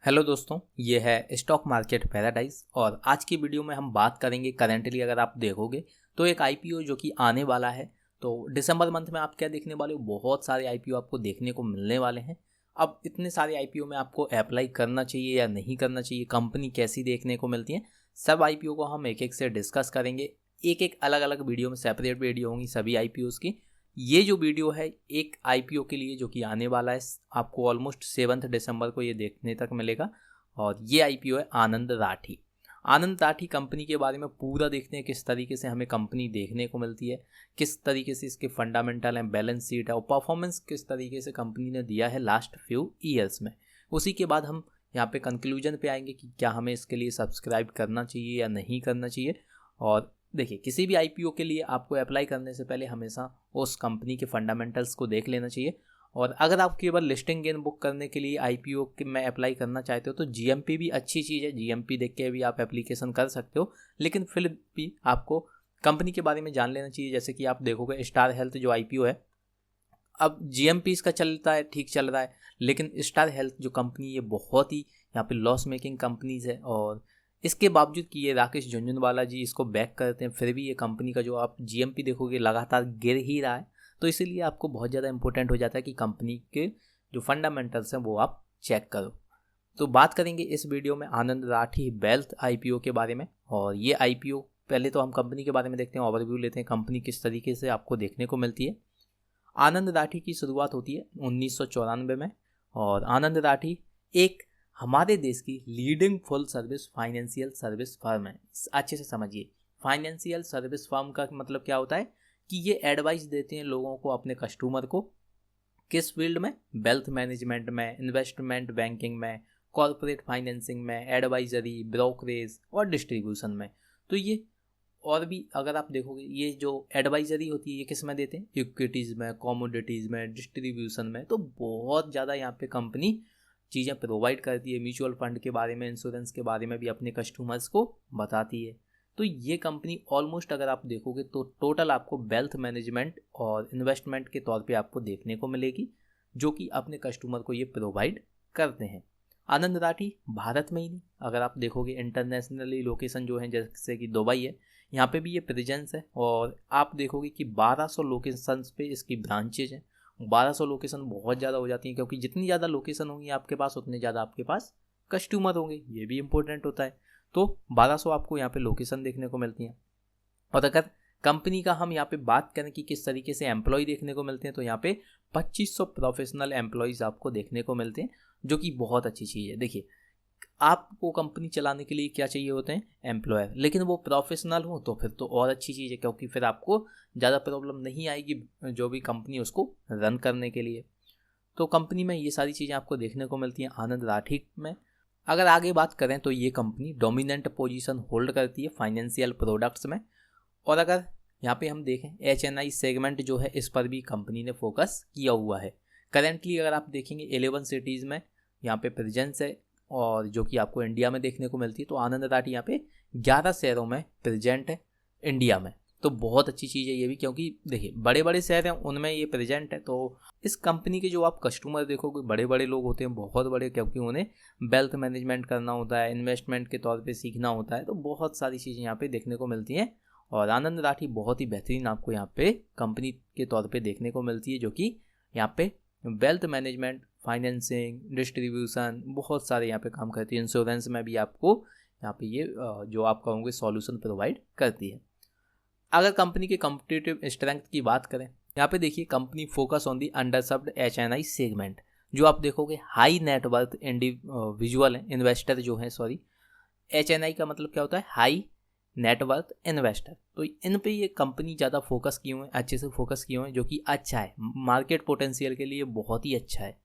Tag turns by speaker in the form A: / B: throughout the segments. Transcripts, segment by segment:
A: Hello दोस्तों, ये है स्टॉक मार्केट पैराडाइज और आज की वीडियो में हम बात करेंगे करेंटली अगर आप देखोगे तो एक आईपीओ जो कि आने वाला है। तो दिसंबर मंथ में आप क्या देखने वाले हो, बहुत सारे आईपीओ आपको देखने को मिलने वाले हैं। अब इतने सारे आईपीओ में आपको अप्लाई करना चाहिए या नहीं करना चाहिए, कंपनी कैसी देखने को मिलती है, सब आईपीओ को हम एक एक से डिस्कस करेंगे। एक एक अलग अलग वीडियो में सेपरेट वीडियो होंगी सभी आईपीओज़ की। ये जो वीडियो है एक आईपीओ के लिए जो कि आने वाला है, आपको ऑलमोस्ट 7 दिसंबर को ये देखने तक मिलेगा। और ये आईपीओ है आनंद राठी। आनंद राठी कंपनी के बारे में पूरा देखते हैं, किस तरीके से हमें कंपनी देखने को मिलती है, किस तरीके से इसके फंडामेंटल हैं, बैलेंस शीट है और परफॉर्मेंस किस तरीके से कंपनी ने दिया है लास्ट फ्यू ईयर्स में। उसी के बाद हम यहाँ पे कंक्लूजन पे आएंगे कि क्या हमें इसके लिए सब्सक्राइब करना चाहिए या नहीं करना चाहिए। और देखिए, किसी भी आईपीओ के लिए आपको अप्लाई करने से पहले हमेशा उस कंपनी के फंडामेंटल्स को देख लेना चाहिए। और अगर आप केवल लिस्टिंग गेन बुक करने के लिए आईपीओ के में अप्लाई करना चाहते हो तो जीएमपी भी अच्छी चीज़ है, जीएमपी देख के भी आप एप्लीकेशन कर सकते हो। लेकिन फिर भी आपको कंपनी के बारे में जान लेना चाहिए। जैसे कि आप देखोगे स्टार हेल्थ जो आईपीओ है, अब जीएमपी इसका चलता है, ठीक चल रहा है, लेकिन स्टार हेल्थ जो कंपनी ये बहुत ही यहाँ पे लॉस मेकिंग कंपनीज है। और इसके बावजूद कि ये राकेश झुनझुनवाला जी इसको बैक करते हैं, फिर भी ये कंपनी का जो आप जीएमपी देखोगे लगातार गिर ही रहा है। तो इसीलिए आपको बहुत ज़्यादा इंपॉर्टेंट हो जाता है कि कंपनी के जो फंडामेंटल्स हैं वो आप चेक करो। तो बात करेंगे इस वीडियो में आनंद राठी वेल्थ आईपीओ के बारे में। और ये आईपीओ पहले तो हम कंपनी के बारे में देखते हैं, ओवरव्यू लेते हैं कंपनी किस तरीके से आपको देखने को मिलती है। आनंद राठी की शुरुआत होती है 1994 में। और आनंद राठी एक हमारे देश की leading full service financial service firm है। अच्छे से समझिए, फाइनेंशियल सर्विस फर्म का मतलब क्या होता है कि ये एडवाइस देते हैं लोगों को, अपने कस्टमर को, किस फील्ड में, वेल्थ मैनेजमेंट में, इन्वेस्टमेंट बैंकिंग में, कॉर्पोरेट फाइनेंसिंग में, एडवाइजरी, ब्रोकरेज और डिस्ट्रीब्यूशन में। तो ये और भी अगर आप देखोगे ये जो एडवाइजरी होती है ये किस में देते हैं, इक्विटीज़ में, कमोडिटीज़ में, डिस्ट्रीब्यूशन में। तो बहुत ज़्यादा यहाँ पे कंपनी चीज़ें प्रोवाइड करती है। म्यूचुअल फंड के बारे में, इंश्योरेंस के बारे में भी अपने कस्टमर्स को बताती है। तो ये कंपनी ऑलमोस्ट अगर आप देखोगे तो टोटल आपको वेल्थ मैनेजमेंट और इन्वेस्टमेंट के तौर पे आपको देखने को मिलेगी, जो कि अपने कस्टमर को ये प्रोवाइड करते हैं। आनंद राठी भारत में ही नहीं, अगर आप देखोगे इंटरनेशनली लोकेशन जो है जैसे कि दुबई है, यहाँ पे भी ये प्रेजेंस है। और आप देखोगे कि 1200 लोकेशंस पे इसकी ब्रांचेज हैं। 1200 लोकेशन बहुत ज़्यादा हो जाती हैं, क्योंकि जितनी ज़्यादा लोकेशन होंगी आपके पास उतने ज़्यादा आपके पास कस्टमर होंगे, ये भी इंपॉर्टेंट होता है। तो 1200 आपको यहाँ पे लोकेशन देखने को मिलती हैं। और अगर कंपनी का हम यहाँ पे बात करें कि किस तरीके से एम्प्लॉय देखने को मिलते हैं, तो यहाँ पे 2500 प्रोफेशनल एम्प्लॉयज़ आपको देखने को मिलते हैं, जो कि बहुत अच्छी चीज़ है। देखिए, आपको कंपनी चलाने के लिए क्या चाहिए होते हैं, एम्प्लॉयर, लेकिन वो प्रोफेशनल हो तो फिर तो और अच्छी चीज़ है, क्योंकि फिर आपको ज़्यादा प्रॉब्लम नहीं आएगी जो भी कंपनी उसको रन करने के लिए। तो कंपनी में ये सारी चीज़ें आपको देखने को मिलती हैं आनंद राठी में। अगर आगे बात करें तो ये कंपनी डोमिनेंट पोजीशन होल्ड करती है फाइनेंशियल प्रोडक्ट्स में। और अगर यहाँ पे हम देखें HNI सेगमेंट जो है, इस पर भी कंपनी ने फोकस किया हुआ है। करेंटली अगर आप देखेंगे 11 सिटीज़ में यहाँ पे प्रेजेंस है, और जो कि आपको इंडिया में देखने को मिलती है। तो आनंद राठी यहाँ पे 11 शहरों में प्रेजेंट है इंडिया में। तो बहुत अच्छी चीज़ है ये भी, क्योंकि देखिए बड़े बड़े शहर हैं उनमें ये प्रेजेंट है। तो इस कंपनी के जो आप कस्टमर देखोगे बड़े बड़े लोग होते हैं, बहुत बड़े, क्योंकि उन्हें वेल्थ मैनेजमेंट करना होता है, इन्वेस्टमेंट के तौर पे सीखना होता है। तो बहुत सारी चीज़ें यहाँ पे देखने को मिलती हैं। और आनंद राठी बहुत ही बेहतरीन आपको यहाँ पे कंपनी के तौर पर देखने को मिलती है, जो कि यहाँ पे वेल्थ मैनेजमेंट, फाइनेंसिंग, डिस्ट्रीब्यूशन, बहुत सारे यहाँ पे काम करती है। इंश्योरेंस में भी आपको यहाँ पे ये जो आप कहोगे सॉल्यूशन प्रोवाइड करती है। अगर कंपनी के कॉम्पिटिटिव स्ट्रेंथ की बात करें, यहाँ पे देखिए company focus on the underserved HNI segment. जो आप देखोगे हाई नेटवर्थ इंडिविजुअल इन्वेस्टर जो है, सॉरी, HNI का मतलब क्या होता है, हाई नेटवर्थ इन्वेस्टर। तो इन पे ये कंपनी ज़्यादा फोकस किए हुए हैं, अच्छे से फोकस किए हुए हैं, जो कि अच्छा है, मार्केट पोटेंशियल के लिए बहुत ही अच्छा है।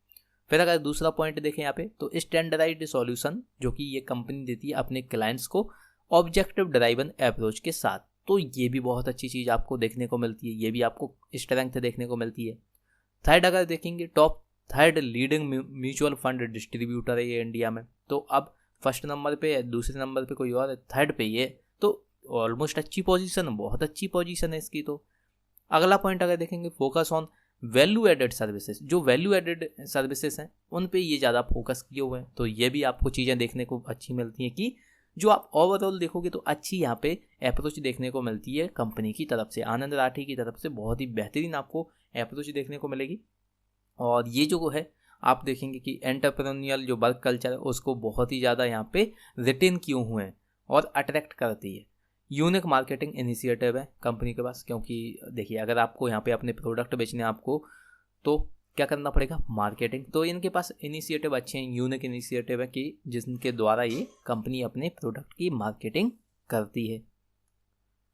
A: फिर अगर दूसरा पॉइंट देखें यहाँ पे, तो स्टैंडर्डाइज्ड सॉल्यूशन जो कि ये कंपनी देती है अपने क्लाइंट्स को ऑब्जेक्टिव ड्राइवन अप्रोच के साथ। तो ये भी बहुत अच्छी चीज़ आपको देखने को मिलती है, ये भी आपको स्ट्रेंथ देखने को मिलती है। थर्ड अगर देखेंगे, top third leading mutual fund distributor है ये इंडिया में। तो अब फर्स्ट नंबर पे है, दूसरे नंबर पे कोई और है, थर्ड पे ये, तो ऑलमोस्ट अच्छी पोजीशन है, बहुत अच्छी पोजीशन है इसकी। तो अगला पॉइंट अगर देखेंगे, focus on value added services, जो वैल्यू एडेड सर्विसेज हैं उन पे ये ज़्यादा फोकस किए हुए हैं। तो ये भी आपको चीज़ें देखने को अच्छी मिलती हैं कि जो आप ओवरऑल देखोगे तो अच्छी यहाँ पे अप्रोच देखने को मिलती है कंपनी की तरफ से, आनंद राठी की तरफ से बहुत ही बेहतरीन आपको अप्रोच देखने को मिलेगी। और ये जो है आप देखेंगे कि एंटरप्रेन्योरियल जो वर्क कल्चर है उसको बहुत ही ज़्यादा यहाँ पे रिटेन किए हुए हैं और अट्रैक्ट करती है। यूनिक मार्केटिंग इनिशिएटिव है कंपनी के पास, क्योंकि देखिए अगर आपको यहाँ पे अपने प्रोडक्ट बेचने आपको तो क्या करना पड़ेगा, मार्केटिंग। तो इनके पास इनिशिएटिव अच्छे हैं, यूनिक इनिशिएटिव है कि जिनके द्वारा ये कंपनी अपने प्रोडक्ट की मार्केटिंग करती है।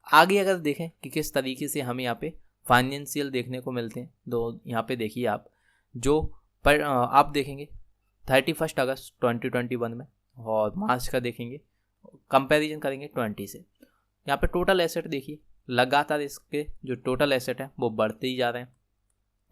A: आगे अगर देखें कि किस तरीके से हमें यहाँ पे फाइनेंशियल देखने को मिलते हैं, तो यहाँ पे देखिए आप जो पर आप देखेंगे 31 अगस्त 2021 में और मार्च का देखेंगे, कंपैरिजन करेंगे 20 से। यहाँ पे टोटल एसेट देखिए लगातार इसके जो टोटल एसेट है वो बढ़ते ही जा रहे हैं,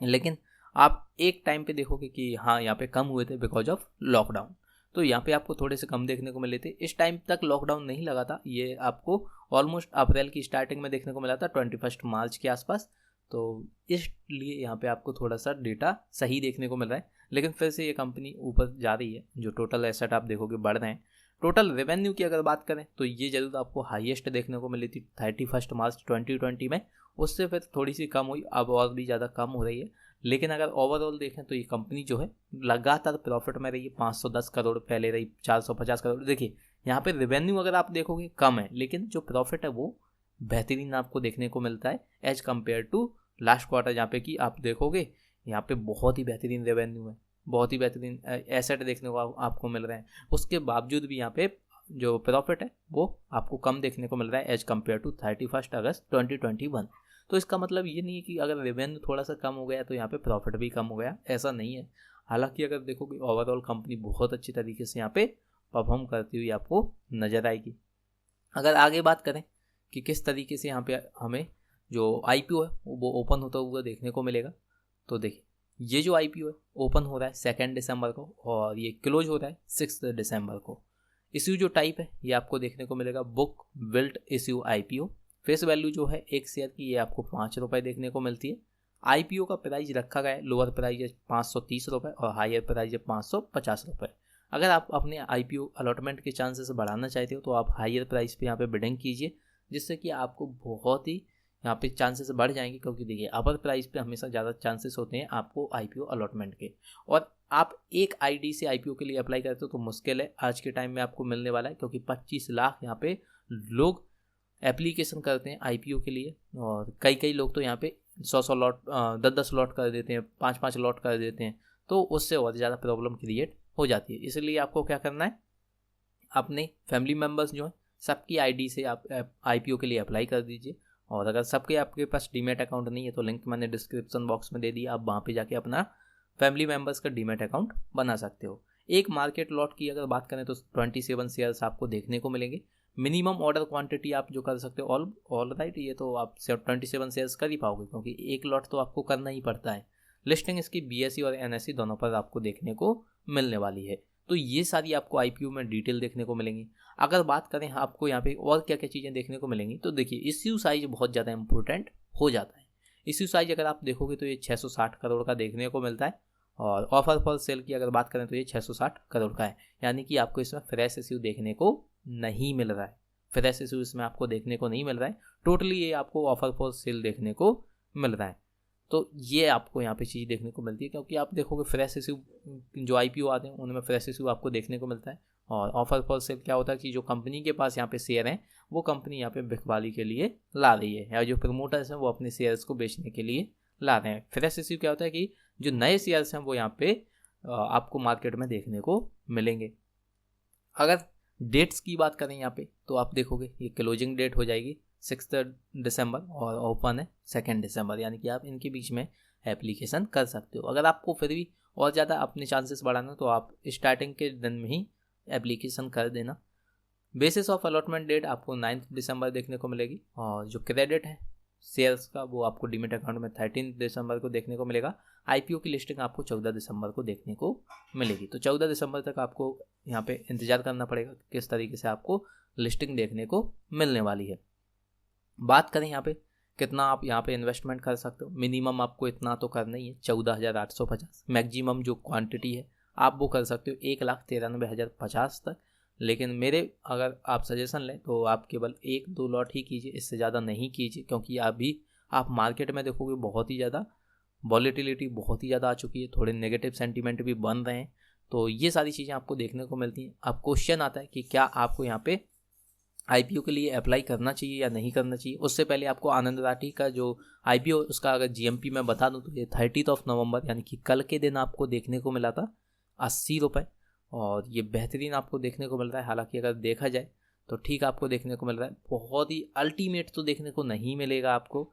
A: लेकिन आप एक टाइम पे देखोगे कि हाँ यहाँ पे कम हुए थे बिकॉज ऑफ लॉकडाउन। तो यहाँ पे आपको थोड़े से कम देखने को मिले थे। इस टाइम तक लॉकडाउन नहीं लगा था, ये आपको ऑलमोस्ट अप्रैल की स्टार्टिंग में देखने को मिला था 21 मार्च के आसपास। तो इसलिए यहाँ पे आपको थोड़ा सा डेटा सही देखने को मिल रहा है, लेकिन फिर से ये कंपनी ऊपर जा रही है। जो टोटल एसेट आप देखोगे बढ़ रहे हैं। टोटल रेवेन्यू की अगर बात करें तो ये जरूर आपको हाईएस्ट देखने को मिली थी 31 मार्च 2020 में, उससे फिर थोड़ी सी कम हुई, अब और भी ज़्यादा कम हो रही है। लेकिन अगर ओवरऑल देखें तो ये कंपनी जो है लगातार प्रॉफिट में रही है। 510 करोड़ पहले रही, 450 करोड़। देखिए यहाँ पे रेवेन्यू अगर आप देखोगे कम है, लेकिन जो प्रॉफिट है वो बेहतरीन आपको देखने को मिलता है as compare to last quarter, जहाँ पे कि आप देखोगे यहाँ पे बहुत ही बेहतरीन रेवेन्यू है, बहुत ही बेहतरीन एसेट देखने को आपको मिल रहे हैं। उसके बावजूद भी यहाँ पे जो प्रॉफिट है वो आपको कम देखने को मिल रहा है एज कम्पेयर टू 31 अगस्त 2021। तो इसका मतलब ये नहीं है कि अगर रेवेन्यू थोड़ा सा कम हो गया तो यहाँ पे प्रॉफिट भी कम हो गया, ऐसा नहीं है। हालांकि अगर देखोगे ओवरऑल कंपनी बहुत अच्छी तरीके से यहाँ पे परफॉर्म करती हुई आपको नज़र आएगी। अगर आगे बात करें कि किस तरीके से यहाँ पे हमें जो IPO है वो ओपन होता हुआ देखने को मिलेगा, तो देखिए ये जो IPO है ओपन हो रहा है 2 दिसंबर को और ये क्लोज हो रहा है 6 दिसंबर को। इश्यू जो टाइप है ये आपको देखने को मिलेगा book built issue IPO। Face value जो है एक शेयर की ये आपको 5 रुपये देखने को मिलती है। IPO का प्राइस रखा गया है, लोअर प्राइस है 530 रुपये और हायर प्राइस है 550 रुपये। अगर आप अपने IPO अलॉटमेंट के चांसेस बढ़ाना चाहते हो तो आप हायर प्राइस पे यहाँ पे बिडिंग कीजिए, जिससे कि आपको बहुत ही यहाँ पे चांसेस बढ़ जाएंगे। क्योंकि देखिए अपर प्राइस पे हमेशा ज़्यादा चांसेस होते हैं आपको IPO अलॉटमेंट के, और आप एक ID से IPO के लिए अप्लाई करते हो तो मुश्किल है आज के टाइम में आपको मिलने वाला है, क्योंकि 25 लाख यहाँ पे लोग एप्लीकेशन करते हैं IPO के लिए, और कई लोग तो यहाँ पे 100 लॉट 10 लॉट कर देते हैं, 5 लॉट कर देते हैं। तो उससे और ज़्यादा प्रॉब्लम क्रिएट हो जाती है। इसलिए आपको क्या करना है, अपने फैमिली मेम्बर्स जो हैं सबकी ID से आप IPO के लिए अप्लाई कर दीजिए। और अगर सबके आपके पास डीमेट अकाउंट नहीं है तो लिंक मैंने डिस्क्रिप्शन बॉक्स में दे दिया, आप वहाँ पे जाके अपना फैमिली मेम्बर्स का डीमेट अकाउंट बना सकते हो। एक मार्केट लॉट की अगर बात करें तो 27 शेयर्स आपको देखने को मिलेंगे। मिनिमम ऑर्डर क्वांटिटी आप जो कर सकते हो ऑल राइट, ये तो आप 27 शेयर्स कर ही पाओगे, क्योंकि एक लॉट तो आपको करना ही पड़ता है। लिस्टिंग इसकी BSE और NSE दोनों पर आपको देखने को मिलने वाली है। तो ये सारी आपको IPO में डिटेल देखने को मिलेंगी। अगर बात करें आपको यहाँ पे और क्या क्या चीज़ें देखने को मिलेंगी, तो देखिए इश्यू साइज बहुत ज़्यादा इंपॉर्टेंट हो जाता है। इश्यू साइज अगर आप देखोगे तो ये 660 करोड़ का देखने को मिलता है, और ऑफर फॉर सेल की अगर बात करें तो ये 660 करोड़ का है। यानी कि आपको इसमें फ्रेश इश्यू देखने को नहीं मिल रहा है, फ्रेश इश्यू इसमें आपको देखने को नहीं मिल रहा है। टोटली ये आपको ऑफर फॉर सेल देखने को मिल रहा है। तो ये आपको यहाँ पे चीज़ देखने को मिलती है, क्योंकि आप देखोगे फ्रेश इश्यू जो IPO आते हैं उनमें फ्रेश इश्यू आपको देखने को मिलता है। और ऑफर फॉर सेल क्या होता है कि जो कंपनी के पास यहाँ पे शेयर हैं वो कंपनी यहाँ पे बिकवाली के लिए ला रही है, या जो प्रमोटर्स हैं वो अपने शेयर्स को बेचने के लिए ला रहे हैं। फ्रेश इश्यू क्या होता है कि जो नए शेयर्स हैं वो यहाँ पे आपको मार्केट में देखने को मिलेंगे। अगर डेट्स की बात करें यहाँ पे तो आप देखोगे ये क्लोजिंग डेट हो जाएगी 6 दिसंबर और ओपन है 2 दिसंबर, यानी कि आप इनके बीच में एप्लीकेशन कर सकते हो। अगर आपको फिर भी और ज़्यादा अपने चांसेस बढ़ाना तो आप स्टार्टिंग के दिन में ही एप्लीकेशन कर देना। बेसिस ऑफ अलॉटमेंट डेट आपको 9 दिसंबर देखने को मिलेगी, और जो क्रेडिट है शेयर्स का वो आपको डीमेट अकाउंट में 13 दिसंबर को देखने को मिलेगा। IPO की लिस्टिंग आपको 14 दिसंबर को देखने को मिलेगी। तो 14 दिसंबर तक आपको यहाँ पे इंतज़ार करना पड़ेगा किस तरीके से आपको लिस्टिंग देखने को मिलने वाली है। बात करें यहाँ पे कितना आप यहाँ पे इन्वेस्टमेंट कर सकते हो। मिनिमम आपको इतना तो करना ही है 14,850। मैक्सिमम जो क्वांटिटी है आप वो कर सकते हो 1,93,050 तक। लेकिन मेरे अगर आप सजेशन लें तो आप केवल 1-2 लॉट ही कीजिए, इससे ज़्यादा नहीं कीजिए, क्योंकि अभी आप मार्केट में देखोगे बहुत ही ज़्यादा वॉलेटिलिटी बहुत ही ज़्यादा आ चुकी है, थोड़े नेगेटिव सेंटीमेंट भी बन रहे हैं। तो ये सारी चीज़ें आपको देखने को मिलती हैं। अब क्वेश्चन आता है कि क्या आपको यहाँ पे आईपीओ के लिए अप्लाई करना चाहिए या नहीं करना चाहिए। उससे पहले आपको आनंद राठी का जो आईपीओ उसका अगर जीएमपी मैं बता दूं तो ये 30 नवंबर यानी कि कल के दिन आपको देखने को मिला था 80 रुपये, और ये बेहतरीन आपको देखने को मिल रहा है। हालांकि अगर देखा जाए तो ठीक आपको देखने को मिल रहा है, बहुत ही अल्टीमेट तो देखने को नहीं मिलेगा आपको।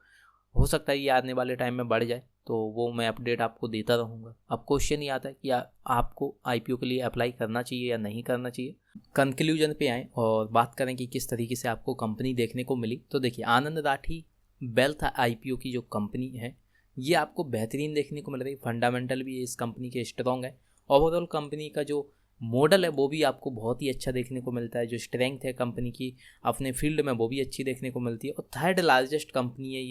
A: हो सकता है ये आने वाले टाइम में बढ़ जाए, तो वो मैं अपडेट आपको देता रहूँगा। अब क्वेश्चन ये आता है कि आपको आईपीओ के लिए अप्लाई करना चाहिए या नहीं करना चाहिए। कंक्लूजन पे आएँ और बात करें कि किस तरीके से आपको कंपनी देखने को मिली। तो देखिए, आनंद राठी वेल्थ आईपीओ की जो कंपनी है ये आपको बेहतरीन देखने को मिल रही है। फंडामेंटल भी इस कंपनी के स्ट्रॉन्ग है। ओवरऑल कंपनी का जो मॉडल है वो भी आपको बहुत ही अच्छा देखने को मिलता है। जो स्ट्रेंथ है कंपनी की अपने फील्ड में वो भी अच्छी देखने को मिलती है। और थर्ड लार्जेस्ट कंपनी है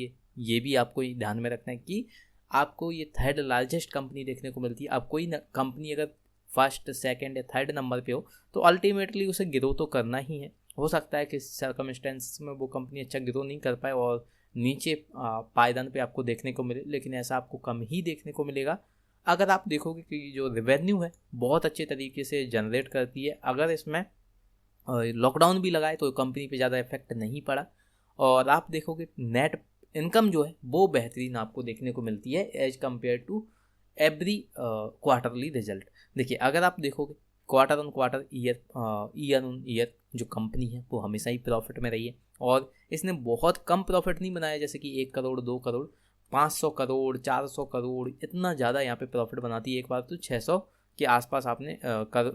A: ये भी आपको ध्यान में रखना है कि आपको ये थर्ड लार्जेस्ट कंपनी देखने को मिलती है। अब कोई कंपनी अगर फर्स्ट सेकंड या थर्ड नंबर पे हो तो अल्टीमेटली उसे ग्रो तो करना ही है। हो सकता है कि सर्कमस्टेंसेस में वो कंपनी अच्छा ग्रो नहीं कर पाए और नीचे पायदान पे आपको देखने को मिले, लेकिन ऐसा आपको कम ही देखने को मिलेगा। अगर आप देखोगे कि जो रेवेन्यू है बहुत अच्छे तरीके से जनरेट करती है। अगर इसमें लॉकडाउन भी लगाए तो कंपनी पे ज़्यादा इफेक्ट नहीं पड़ा। और आप देखोगे नेट इनकम जो है वो बेहतरीन आपको देखने को मिलती है as compare to every quarterly result. देखिए, अगर आप देखोगे quarter on quarter, year on year जो कंपनी है वो हमेशा ही प्रॉफिट में रही है। और इसने बहुत कम प्रॉफिट नहीं बनाया, जैसे कि 1 करोड़ 2 करोड़ 500 करोड़ 400 करोड़ इतना ज़्यादा यहाँ पे प्रॉफिट बनाती है। एक बार तो 600 के आसपास आपने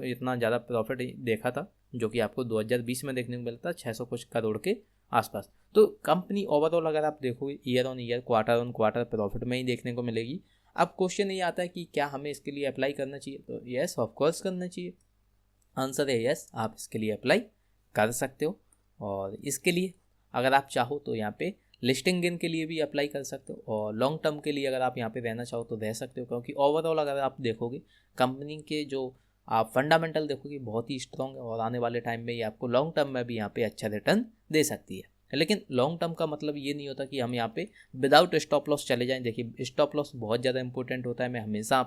A: इतना ज़्यादा प्रॉफिट देखा था, जो कि आपको 2020 में देखने को मिलता 600 कुछ करोड़ के आसपास। तो कंपनी ओवरऑल अगर आप देखोगे year on year quarter on quarter profit में ही देखने को मिलेगी। अब क्वेश्चन ये आता है कि क्या हमें इसके लिए अप्लाई करना चाहिए। तो यस, ऑफ कोर्स करना चाहिए। आंसर है यस, आप इसके लिए अप्लाई कर सकते हो। और इसके लिए अगर आप चाहो तो यहाँ पे लिस्टिंग गेन के लिए भी अप्लाई कर सकते हो, और लॉन्ग टर्म के लिए अगर आप यहाँ पे रहना चाहो तो रह सकते हो। क्योंकि ओवरऑल अगर आप देखोगे कंपनी के जो आप फंडामेंटल देखोगे बहुत ही स्ट्रॉन्ग है, और आने वाले टाइम में ये आपको लॉन्ग टर्म में भी यहाँ पे अच्छा रिटर्न दे सकती है। लेकिन लॉन्ग टर्म का मतलब ये नहीं होता कि हम यहाँ पे विदाउट स्टॉप लॉस चले जाएं। देखिए, स्टॉप लॉस बहुत ज़्यादा इंपॉर्टेंट होता है। मैं हमेशा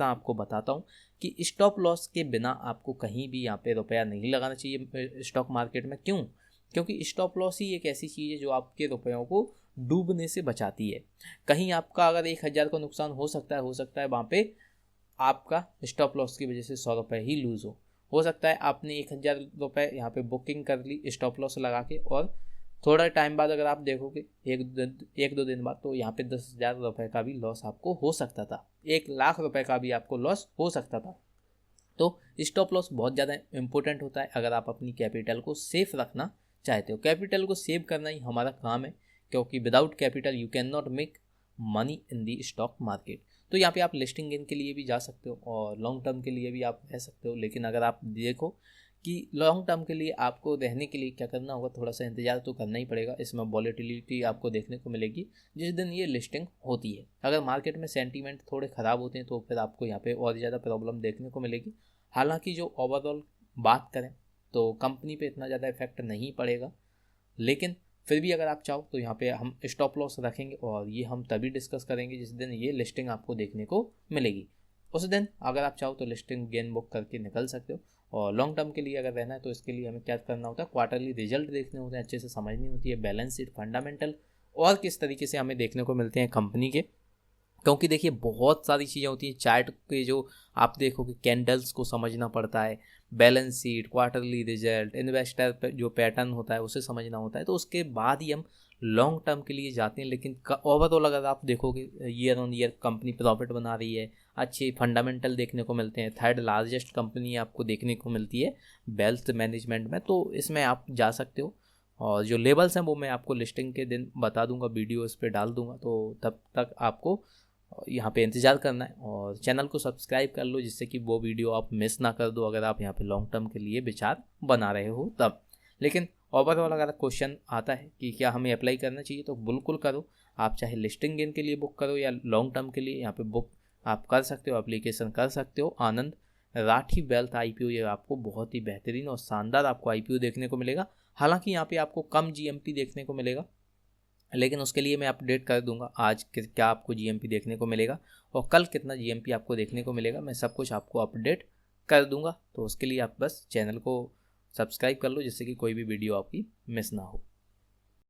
A: आपको बताता हूँ कि स्टॉप लॉस के बिना आपको कहीं भी यहाँ पे रुपया नहीं लगाना चाहिए स्टॉक मार्केट में। क्यों? क्योंकि स्टॉप लॉस ही एक ऐसी चीज़ है जो आपके रुपयों को डूबने से बचाती है। कहीं आपका अगर 1,000 का नुकसान हो सकता है वहाँ पे आपका स्टॉप लॉस की वजह से 100 रुपये ही लूज़ हो सकता है आपने 1,000 रुपये यहाँ पे बुकिंग कर ली स्टॉप लॉस लगा के, और थोड़ा टाइम बाद अगर आप देखोगे 1-2 दिन बाद तो यहाँ पे 10,000 रुपये का भी लॉस आपको हो सकता था, 1,00,000 रुपये का भी आपको लॉस हो सकता था। तो स्टॉप लॉस बहुत ज़्यादा इंपॉर्टेंट होता है अगर आप अपनी कैपिटल को सेफ रखना चाहते हो। कैपिटल को सेव करना ही हमारा काम है, क्योंकि without capital you can not make money in the stock market. तो यहाँ पे आप लिस्टिंग गेन के लिए भी जा सकते हो और लॉन्ग टर्म के लिए भी आप रह सकते हो। लेकिन अगर आप देखो कि लॉन्ग टर्म के लिए आपको रहने के लिए क्या करना होगा, थोड़ा सा इंतजार तो करना ही पड़ेगा। इसमें वॉलेटिलिटी आपको देखने को मिलेगी जिस दिन ये लिस्टिंग होती है। अगर मार्केट में सेंटीमेंट थोड़े ख़राब होते हैं तो फिर आपको यहाँ पे और ज़्यादा प्रॉब्लम देखने को मिलेगी। हालांकि जो ओवरऑल बात करें तो कंपनी पे इतना ज़्यादा इफेक्ट नहीं पड़ेगा, लेकिन फिर भी अगर आप चाहो तो यहाँ पे हम स्टॉप लॉस रखेंगे, और ये हम तभी डिस्कस करेंगे जिस दिन ये लिस्टिंग आपको देखने को मिलेगी। उस दिन अगर आप चाहो तो लिस्टिंग गेन बुक करके निकल सकते हो। और लॉन्ग टर्म के लिए अगर रहना है तो इसके लिए हमें क्या करना होता है, क्वार्टरली रिजल्ट देखने होते हैं, अच्छे से समझनी होती है, बैलेंस शीट, फंडामेंटल और किस तरीके से हमें देखने को मिलते हैं कंपनी के। क्योंकि देखिए बहुत सारी चीज़ें होती हैं चार्ट के, जो आप देखोगे कैंडल्स को समझना पड़ता है, balance sheet, quarterly result, investor जो पैटर्न होता है उसे समझना होता है। तो उसके बाद ही हम लॉन्ग टर्म के लिए जाते हैं। लेकिन ओवरऑल अगर आप देखोगे year on year company profit बना रही है, अच्छे फंडामेंटल देखने को मिलते हैं, थर्ड लार्जेस्ट कंपनी आपको देखने को मिलती है वेल्थ मैनेजमेंट में, तो इसमें आप जा सकते हो। और जो लेवल्स हैं वो मैं आपको लिस्टिंग के दिन बता दूंगा, वीडियो इस पर डाल दूंगा, तो तब तक आपको यहाँ पे इंतज़ार करना है। और चैनल को सब्सक्राइब कर लो जिससे कि वो वीडियो आप मिस ना कर दो, अगर आप यहाँ पे लॉन्ग टर्म के लिए विचार बना रहे हो तब। लेकिन ओवरऑल अगर क्वेश्चन आता है कि क्या हमें अप्लाई करना चाहिए तो बिल्कुल करो। आप चाहे लिस्टिंग गेन के लिए बुक करो या लॉन्ग टर्म के लिए यहाँ पे बुक आप कर सकते हो, एप्लीकेशन कर सकते हो। आनंद राठी वेल्थ IPO ये आपको बहुत ही बेहतरीन और शानदार आपको IPO देखने को मिलेगा। हालांकि यहाँ पे आपको कम GMP देखने को मिलेगा, लेकिन उसके लिए मैं अपडेट कर दूंगा आज क्या आपको GMP देखने को मिलेगा और कल कितना GMP आपको देखने को मिलेगा, मैं सब कुछ आपको अपडेट कर दूंगा। तो उसके लिए आप बस चैनल को सब्सक्राइब कर लो जिससे कि कोई भी वीडियो आपकी मिस ना हो।